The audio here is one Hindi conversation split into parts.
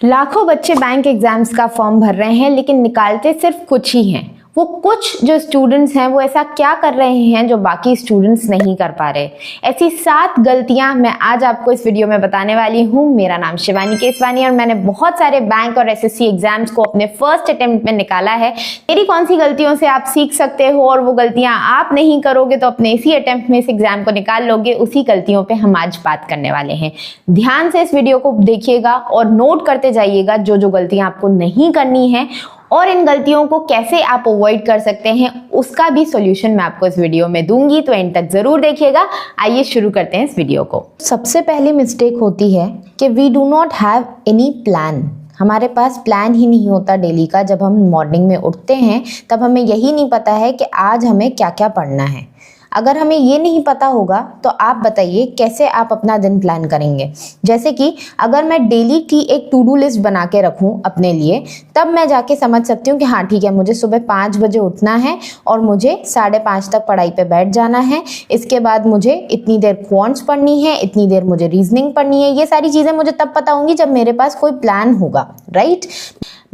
लाखों बच्चे बैंक एग्जाम्स का फॉर्म भर रहे हैं, लेकिन निकालते सिर्फ कुछ ही हैं। वो कुछ जो स्टूडेंट्स हैं वो ऐसा क्या कर रहे हैं जो बाकी स्टूडेंट्स नहीं कर पा रहे। ऐसी 7 गलतियां मैं आज आपको इस वीडियो में बताने वाली हूं। मेरा नाम शिवानी केसवानी और मैंने बहुत सारे बैंक और एसएससी एग्जाम्स को अपने फर्स्ट अटेम्प्ट में निकाला है। मेरी कौन सी गलतियों से आप सीख सकते हो और वो गलतियां आप नहीं करोगे तो अपने इसी अटेम्प्ट में इस एग्जाम को निकाल लोगे, उसी गलतियों पे हम आज बात करने वाले हैं। ध्यान से इस वीडियो को देखिएगा और नोट करते जाइएगा जो जो गलतियां आपको नहीं करनी है और इन गलतियों को कैसे आप अवॉइड कर सकते हैं उसका भी सॉल्यूशन मैं आपको इस वीडियो में दूंगी, तो एंड तक जरूर देखिएगा। आइए शुरू करते हैं इस वीडियो को। सबसे पहली मिस्टेक होती है कि we do not have any plan. हमारे पास प्लान ही नहीं होता डेली का। जब हम मॉर्निंग में उठते हैं तब हमें यही नहीं पता है कि आज हमें क्या क्या पढ़ना है। अगर हमें ये नहीं पता होगा तो आप बताइए कैसे आप अपना दिन प्लान करेंगे। जैसे कि अगर मैं डेली की एक टू डू लिस्ट बना के रखूं अपने लिए, तब मैं जाके समझ सकती हूँ कि हाँ ठीक है, मुझे सुबह 5 बजे उठना है और मुझे 5:30 तक पढ़ाई पे बैठ जाना है। इसके बाद मुझे इतनी देर क्वांट्स पढ़नी है, इतनी देर मुझे रीजनिंग पढ़नी है। ये सारी चीज़ें मुझे तब पता होंगी जब मेरे पास कोई प्लान होगा, राइट।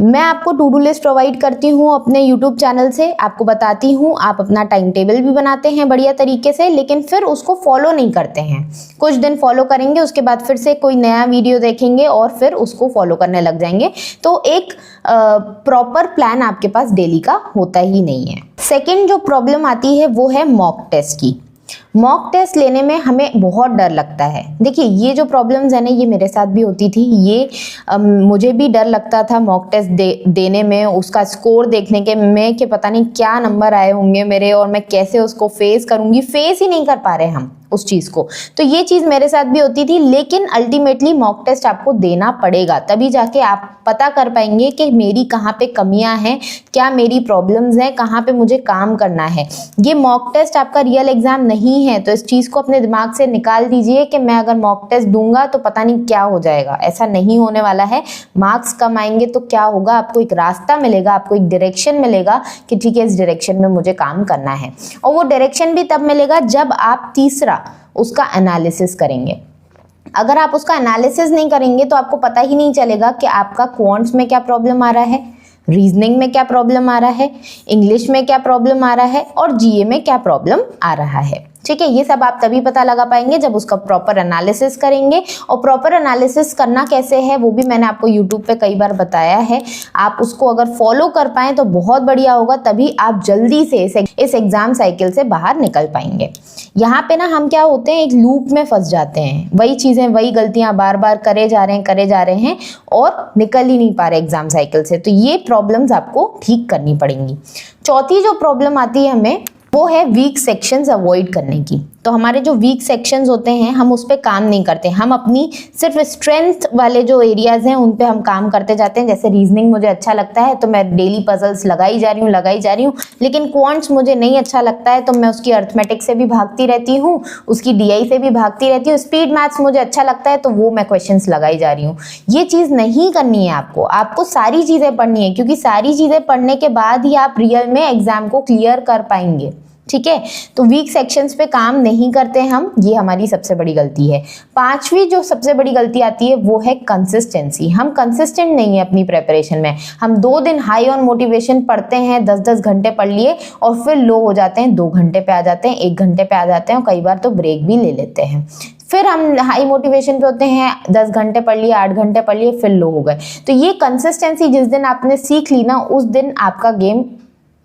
मैं आपको टू डू लिस्ट प्रोवाइड करती हूँ अपने यूट्यूब चैनल से, आपको बताती हूँ। आप अपना टाइम टेबल भी बनाते हैं बढ़िया तरीके से, लेकिन फिर उसको फॉलो नहीं करते हैं। कुछ दिन फॉलो करेंगे, उसके बाद फिर से कोई नया वीडियो देखेंगे और फिर उसको फॉलो करने लग जाएंगे। तो एक प्रॉपर प्लान आपके पास डेली का होता ही नहीं है। सेकेंड जो प्रॉब्लम आती है वो है मॉक टेस्ट की। मॉक टेस्ट लेने में हमें बहुत डर लगता है। देखिए, ये जो प्रॉब्लम्स है ना, ये मेरे साथ भी होती थी। ये मुझे भी डर लगता था मॉक टेस्ट देने में, उसका स्कोर देखने के में कि पता नहीं क्या नंबर आए होंगे मेरे और मैं कैसे उसको फेस करूंगी। फेस ही नहीं कर पा रहे हम उस चीज़ को। तो ये चीज़ मेरे साथ भी होती थी, लेकिन अल्टीमेटली मॉक टेस्ट आपको देना पड़ेगा, तभी जाके आप पता कर पाएंगे कि मेरी कहाँ पे कमियां हैं, क्या मेरी प्रॉब्लम्स हैं, कहाँ पे मुझे काम करना है। ये मॉक टेस्ट आपका रियल एग्जाम नहीं है, तो इस चीज़ को अपने दिमाग से निकाल दीजिए कि मैं अगर मॉक टेस्ट दूंगा तो पता नहीं क्या हो जाएगा। ऐसा नहीं होने वाला है। मार्क्स कम आएंगे तो क्या होगा, आपको एक रास्ता मिलेगा, आपको एक डायरेक्शन मिलेगा कि ठीक है, इस डायरेक्शन में मुझे काम करना है। और वो डायरेक्शन भी तब मिलेगा जब आप तीसरा उसका एनालिसिस करेंगे। अगर आप उसका एनालिसिस नहीं करेंगे तो आपको पता ही नहीं चलेगा कि आपका क्वांट्स में क्या प्रॉब्लम आ रहा है, रीजनिंग में क्या प्रॉब्लम आ रहा है, इंग्लिश में क्या प्रॉब्लम आ रहा है और जीए में क्या प्रॉब्लम आ रहा है। ठीक है, ये सब आप तभी पता लगा पाएंगे जब उसका प्रॉपर एनालिसिस करेंगे। और प्रॉपर एनालिसिस करना कैसे है वो भी मैंने आपको यूट्यूब पे कई बार बताया है। आप उसको अगर फॉलो कर पाएं तो बहुत बढ़िया होगा, तभी आप जल्दी से इस एग्जाम साइकिल से बाहर निकल पाएंगे। यहाँ पे ना हम क्या होते हैं, एक लूप में फंस जाते हैं। वही चीज़ें, वही गलतियाँ बार बार करे जा रहे हैं और निकल ही नहीं पा रहे एग्जाम साइकिल से। तो ये प्रॉब्लम्स आपको ठीक करनी पड़ेंगी। चौथी जो प्रॉब्लम आती है हमें, वो है वीक सेक्शंस अवॉइड करने की। तो हमारे जो वीक सेक्शंस होते हैं हम उस पर काम नहीं करते। हम अपनी सिर्फ स्ट्रेंथ वाले जो एरियाज हैं उन पे हम काम करते जाते हैं। जैसे रीजनिंग मुझे अच्छा लगता है तो मैं डेली पजल्स लगाई जा रही हूँ, लेकिन क्वांट्स मुझे नहीं अच्छा लगता है तो मैं उसकी अर्थमेटिक से भी भागती रहती हूँ, उसकी डीआई से भी भागती रहती हूँ। स्पीड मैथ्स मुझे अच्छा लगता है तो वो मैं क्वेश्चंस लगाई जा रही हूँ। ये चीज़ नहीं करनी है आपको सारी चीज़ें पढ़नी है, क्योंकि सारी चीज़ें पढ़ने के बाद ही आप रियल में एग्जाम को क्लियर कर पाएंगे। ठीक है, तो वीक सेक्शंस पे काम नहीं करते हम, ये हमारी सबसे बड़ी गलती है। 5वीं जो सबसे बड़ी गलती आती है वो है कंसिस्टेंसी। हम कंसिस्टेंट नहीं है अपनी प्रिपरेशन में। हम 2 दिन हाई ऑन मोटिवेशन पढ़ते हैं, 10-10 घंटे पढ़ लिए और फिर लो हो जाते हैं, 2 घंटे पे आ जाते हैं, 1 घंटे पे आ जाते हैं और कई बार तो ब्रेक भी ले लेते हैं। फिर हम हाई मोटिवेशन पे होते हैं, 10 घंटे पढ़ लिए, 8 घंटे पढ़ लिए, फिर लो हो गए। तो ये कंसिस्टेंसी जिस दिन आपने सीख ली ना, उस दिन आपका गेम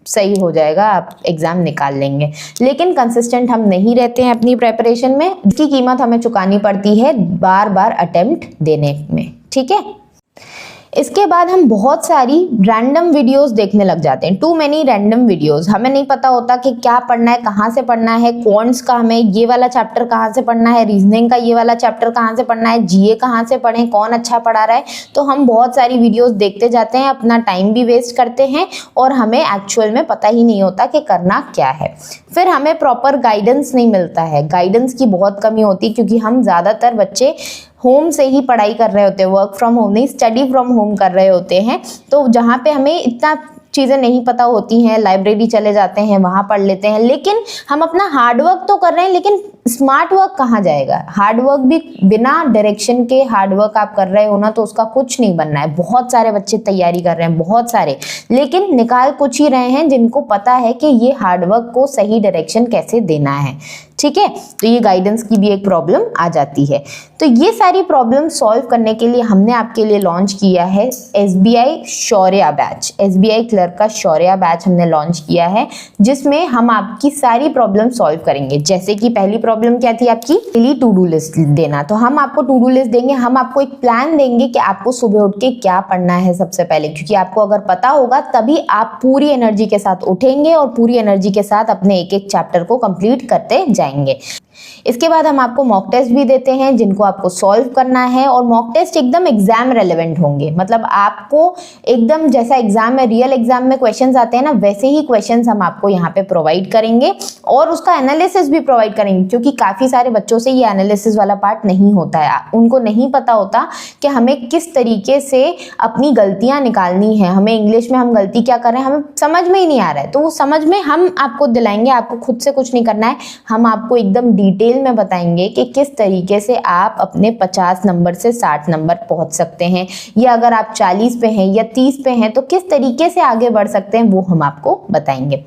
सही हो जाएगा, आप एग्जाम निकाल लेंगे। लेकिन कंसिस्टेंट हम नहीं रहते हैं अपनी प्रिपरेशन में, इसकी कीमत हमें चुकानी पड़ती है बार बार अटेम्प्ट देने में। ठीक है, इसके बाद हम बहुत सारी रैंडम वीडियोस देखने लग जाते हैं। Too many random videos. हमें नहीं पता होता कि क्या पढ़ना है, कहाँ से पढ़ना है। क्वांट्स का हमें ये वाला चैप्टर कहाँ से पढ़ना है, रीजनिंग का ये वाला चैप्टर कहाँ से पढ़ना है, जीए कहाँ से पढ़ें, कौन अच्छा पढ़ा रहा है। तो हम बहुत सारी वीडियोस देखते जाते हैं, अपना टाइम भी वेस्ट करते हैं और हमें एक्चुअल में पता ही नहीं होता कि करना क्या है। फिर हमें प्रॉपर गाइडेंस नहीं मिलता है। गाइडेंस की बहुत कमी होती है, क्योंकि हम ज़्यादातर बच्चे होम से ही पढ़ाई कर रहे होते हैं, वर्क फ्रॉम होम नहीं, स्टडी फ्रॉम होम कर रहे होते हैं। तो जहाँ पे हमें इतना चीज़ें नहीं पता होती हैं, लाइब्रेरी चले जाते हैं, वहाँ पढ़ लेते हैं, लेकिन हम अपना हार्डवर्क तो कर रहे हैं, लेकिन स्मार्ट वर्क कहाँ जाएगा? हार्ड वर्क भी बिना डायरेक्शन के हार्ड वर्क आप कर रहे हो ना तो उसका कुछ नहीं बनना है। बहुत सारे बच्चे तैयारी कर रहे हैं, बहुत सारे, लेकिन निकाल कुछ ही रहे हैं जिनको पता है कि ये हार्ड वर्क को सही डायरेक्शन कैसे देना है। ठीक है, तो ये गाइडेंस की भी एक प्रॉब्लम आ जाती है। तो ये सारी प्रॉब्लम सॉल्व करने के लिए हमने आपके लिए लॉन्च किया है SBI Shaurya batch. SBI clerk का शौर्या बैच हमने लॉन्च किया है, जिसमें हम आपकी सारी प्रॉब्लम सॉल्व करेंगे। जैसे कि पहली प्रॉब्लम क्या थी आपकी, डेली टू डू लिस्ट देना, तो हम आपको टू डू लिस्ट देंगे, हम आपको एक प्लान देंगे कि आपको सुबह उठ के क्या पढ़ना है सबसे पहले, क्योंकि आपको अगर पता होगा तभी आप पूरी एनर्जी के साथ उठेंगे और पूरी एनर्जी के साथ अपने एक एक चैप्टर को कंप्लीट करते जाएंगे। इसके बाद हम आपको मॉक टेस्ट भी देते हैं जिनको आपको सॉल्व करना है, और मॉक टेस्ट एकदम एग्जाम रेलेवेंट होंगे। मतलब आपको एकदम जैसा एग्जाम में, रियल एग्जाम में क्वेश्चंस आते हैं ना, वैसे ही क्वेश्चंस हम आपको यहाँ पे प्रोवाइड करेंगे और उसका एनालिसिस भी प्रोवाइड करेंगे, क्योंकि काफी सारे बच्चों से ये एनालिसिस वाला पार्ट नहीं होता है। उनको नहीं पता होता कि हमें किस तरीके से अपनी गलतियां निकालनी है, हमें इंग्लिश में हम गलती क्या कर रहे हैं हमें समझ में ही नहीं आ रहा है। तो वो समझ में हम आपको दिलाएंगे, आपको खुद से कुछ नहीं करना है, हम आपको एकदम डिटेल में बताएंगे कि किस तरीके से आप अपने 50 नंबर से 60 नंबर पहुंच सकते हैं, या अगर आप 40 पे हैं या 30 पे हैं तो किस तरीके से आगे बढ़ सकते हैं, वो हम आपको बताएंगे।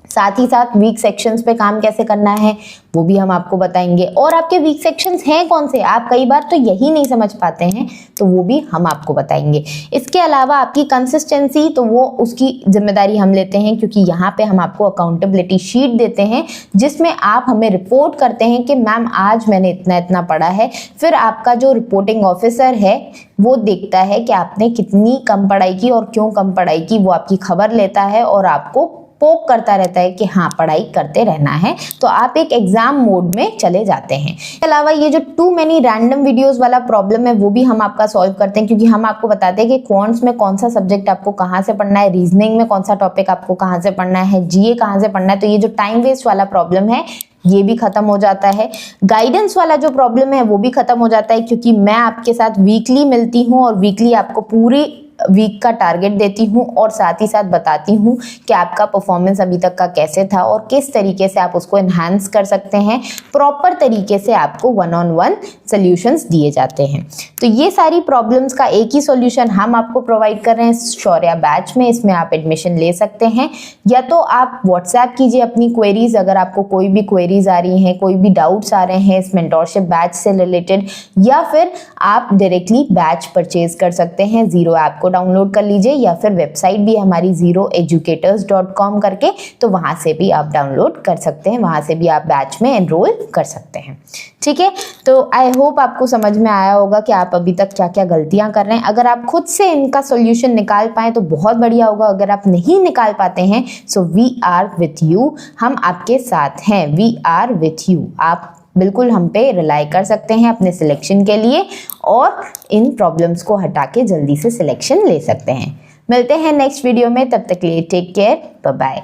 साथ ही साथ वीक सेक्शंस पे काम कैसे करना है वो भी हम आपको बताएंगे, और आपके वीक सेक्शंस हैं कौन से, आप कई बार तो यही नहीं समझ पाते हैं, तो वो भी हम आपको बताएंगे। इसके अलावा आपकी कंसिस्टेंसी, तो वो उसकी जिम्मेदारी हम लेते हैं, क्योंकि यहाँ पे हम आपको अकाउंटेबिलिटी शीट देते हैं जिसमें आप हमें रिपोर्ट करते हैं कि मैम आज मैंने इतना इतना पढ़ा है। फिर आपका जो रिपोर्टिंग ऑफिसर है वो देखता है कि आपने कितनी कम पढ़ाई की और क्यों कम पढ़ाई की, वो आपकी खबर लेता है और आपको पोक करता रहता है कि हाँ पढ़ाई करते रहना है, तो आप एक एग्जाम मोड में चले जाते हैं। इसके अलावा ये जो टू मेनी रैंडम वीडियोस वाला प्रॉब्लम है वो भी हम आपका सॉल्व करते हैं, क्योंकि हम आपको बताते हैं कि क्वांट्स में कौन सा सब्जेक्ट आपको कहाँ से पढ़ना है, रीजनिंग में कौन सा टॉपिक आपको कहाँ से पढ़ना है, GA कहाँ से पढ़ना है। तो ये जो टाइम वेस्ट वाला प्रॉब्लम है ये भी खत्म हो जाता है। गाइडेंस वाला जो प्रॉब्लम है वो भी खत्म हो जाता है, क्योंकि मैं आपके साथ वीकली मिलती हूँ और वीकली आपको पूरी वीक का टारगेट देती हूँ और साथ ही साथ बताती हूँ कि आपका परफॉर्मेंस अभी तक का कैसे था और किस तरीके से आप उसको एनहांस कर सकते हैं। प्रॉपर तरीके से आपको 1-on-1 सॉल्यूशंस दिए जाते हैं। तो ये सारी प्रॉब्लम्स का एक ही सॉल्यूशन हम आपको प्रोवाइड कर रहे हैं शौर्या बैच में। इसमें आप एडमिशन ले सकते हैं, या तो आप व्हाट्सएप कीजिए अपनी क्वेरीज, अगर आपको कोई भी क्वेरीज आ रही हैं, कोई भी डाउट्स आ रहे हैं इस मेंटोरशिप बैच से रिलेटेड, या फिर आप डायरेक्टली बैच परचेज कर सकते हैं। जीरो ऐप को डाउनलोड कर लीजिए, या फिर वेबसाइट भी हमारी zeroeducators.com करके, तो वहां से भी आप डाउनलोड कर सकते हैं, वहां से भी आप बैच में एनरोल कर सकते हैं। ठीक है, तो आई होप आपको समझ में आया होगा कि आप अभी तक क्या क्या गलतियां कर रहे हैं। अगर आप खुद से इनका सॉल्यूशन निकाल पाए तो बहुत बढ़िया होगा। अगर आप नहीं निकाल पाते हैं so we are with you, हम आपके साथ हैं, वी आर विथ यू। आप बिल्कुल हम पे रिलाई कर सकते हैं अपने सिलेक्शन के लिए, और इन प्रॉब्लम्स को हटा के जल्दी से सिलेक्शन ले सकते हैं। मिलते हैं नेक्स्ट वीडियो में, तब तक के लिए टेक केयर, बाय बाय।